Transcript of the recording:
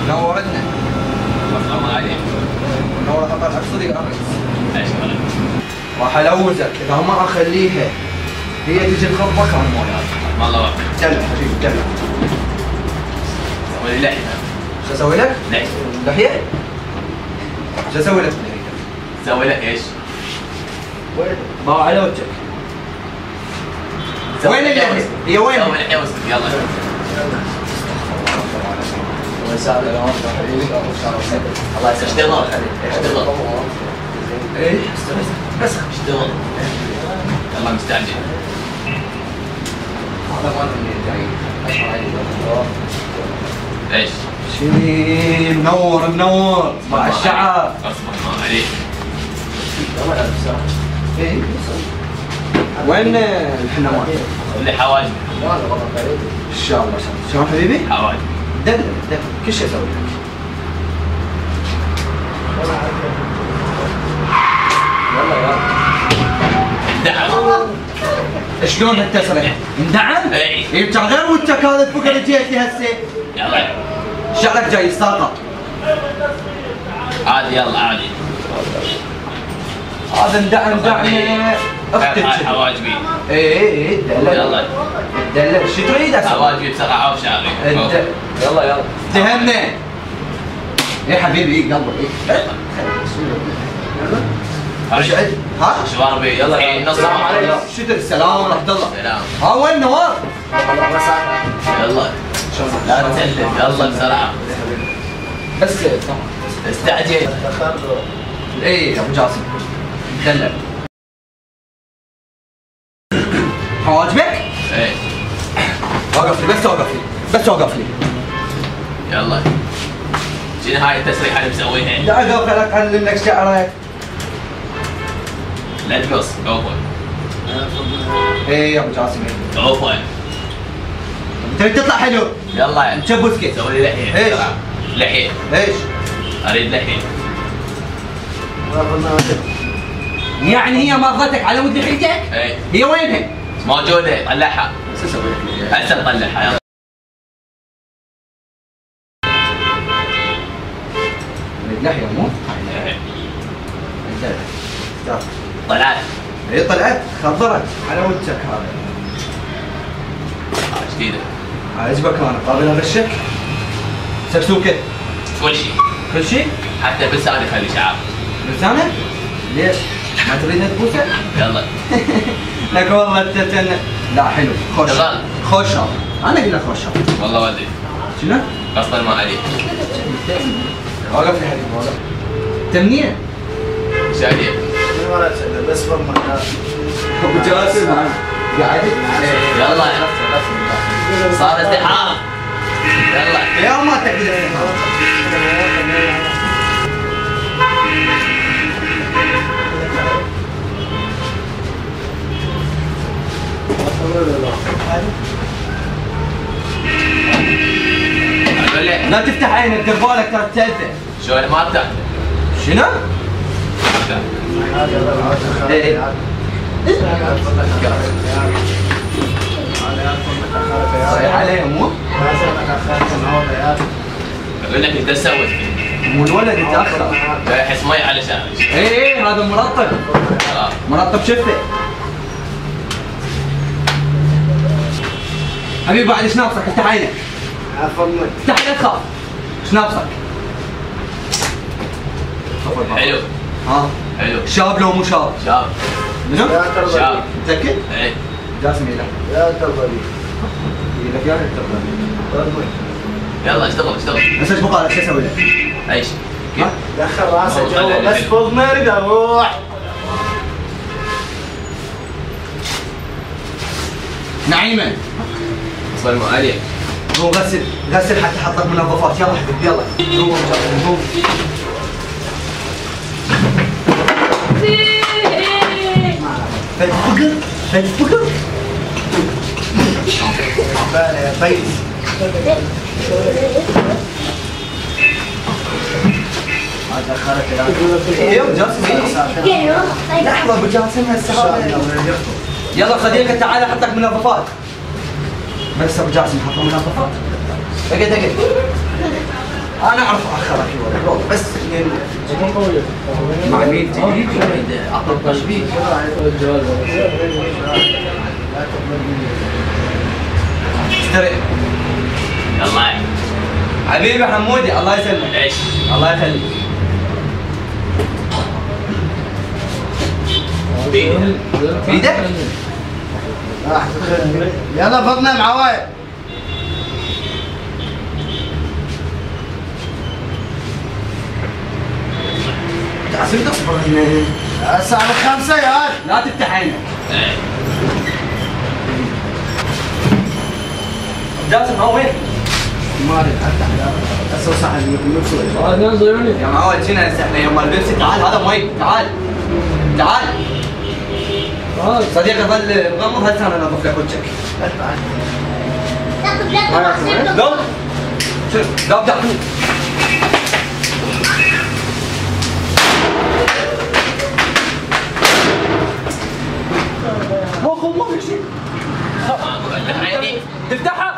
نورتنا. الله عليك. نور خطر صدق الرئيس. ايش غلط؟ راح الوزك اذا ما اخليها هي تجي تخبط انا مو لازم. والله وقت. دلع حبيبي دلع. سوي لي لحية. شو اسوي لك؟ لحية. لحية؟ شو اسوي لك باللحية؟ سوي لك ايش؟ وين؟ باع على وجهك. وين اللحية؟ هي وين؟ سوي لحية واسكت يلا. الله يساعدك يا حبيبي. الله يسعدك. اشتغل. اشتغل. ايه بس اشتغل. يلا مستعجل. هذا مال اللي جاي اشعر عليه. ايش؟ شيلي منور منور مع الشعب. اصبر ما عليك. ايه وين الحنوات؟ اللي حواجبي. ان شاء الله شلون حبيبي؟ حواجبي. دلل كل شيء اسوي لك. يلا يلا. دعم. شلون هالتسريح؟ اندعم؟ اي. اي كان غير وجهك هذا الفقر اللي جيت لي هسه. يلا. شعرك جاي ساقط. عادي يلا عادي. هذا اندعم دعمه اختك. حواجبي. اي دلل. يلا. دلل شو تريد اسوي؟ حواجبي بسرعة وشعري. يلا يلا. تهنى. اي حبيبي اي قلبي اي. يلا. ها؟ شواربي يلا الحين نص. السلام عليكم. شو السلام ورحمة الله. سلام. ها وين نواف؟ يلا. لا تسلم يلا بسرعة. بس استعجل. ايه يا ابو جاسم دلل. حواجبك؟ ايه. وقف لي بس وقف لي بس وقف لي. يلا. شنو هاي التسريحة اللي مسويها؟ لا اقف لك اعلم لك شعرك. لا تقص عفوا. ايه يا ابو جاسم عفوا. تبي تطلع حلو. يلا نشبث كيف؟ سوي لي لحية. ايش؟ بسرعة. لحية. ايش؟ اريد لحية. يعني هي مرضتك على ود لحيتك؟ ايه. هي وينها؟ موجودة طلعها. شو اسوي لك؟ هسه نطلعها يلا. لحية مو؟ إيه. دلل. طلعت. اي طلعت خضرت على وجهك هذا. جديدة. عجبك انا قابل اغشك؟ سكسوكه كل شيء. كل شيء؟ حتى بلساني خلي شعر. لسانك؟ ليش؟ ما تريد تبوسه؟ يلا. لك والله انت لا حلو خوش شغال. خوش هذا انا اقول لك خوش هذا. والله ودي. شنو؟ غصبا ما عليك. وقف لي حبيبي وقف. تمنيه؟ شادية. بس فما ابو جاسم قاعد يلا. صار ازدحام. يلا. يا ما تقدر. اقول لك لا تفتح عينك دير بالك ترى تلفه. شو انا ما ارتاح. شنو؟ ايه صحيح عليه مو؟ اقول لك انت سويت. مو الولد يتاخر. احس مي على شعرك. ايه هذا مرطب خلاص. مرطب شفه. حبيبي بعد ايش ناقصك؟ افتح عينك. افتح عينك خاف. ايش ناقصك؟ حلو. ها؟ حلو. شاب لو مو شاب؟ شاب. منو؟ شاب. متأكد؟ ايه. جاسم يلك. يا ترضى يلك يا ترضى. يلا اشتغل اشتغل. بس ايش بقى شو اسوي لك؟ ايش؟ كيف؟ دخل راسه جوا بس فوق ما يريد اروح. نعيمه اصلا ما عليك. قوم غسل غسل حتى احط لك منظفات. يلا حبيبي يلا قوم قوم. فقر فقر يا بيس هذا خرج يا ابو جاسم لحظه ابو جاسم هسه هذا يلا صديقي تعال احطك منظفات. بس ابو جاسم حط منظفات. دقيقة انا اعرف اخرك والله بس مع مين تجي؟ اعطيك تشبيه. اشتري. يلا معي. حبيبي حمودي الله يسلمك. عيش. الله يخليك. بيدك؟ يلا فضنا معواي. جاسم تصبر هنا. الساعة 5 يا ولد. لا تفتح عينك. جاسم ها وين؟ ما ادري افتح اسوي صحن يمكن يا معود شنو هسه احنا يوم البيبسي تعال هذا مي تعال تعال صديقي ظل مغمض هسه انا انظف لك وجهك. لا شوف لا ابدا عيني. تفتحها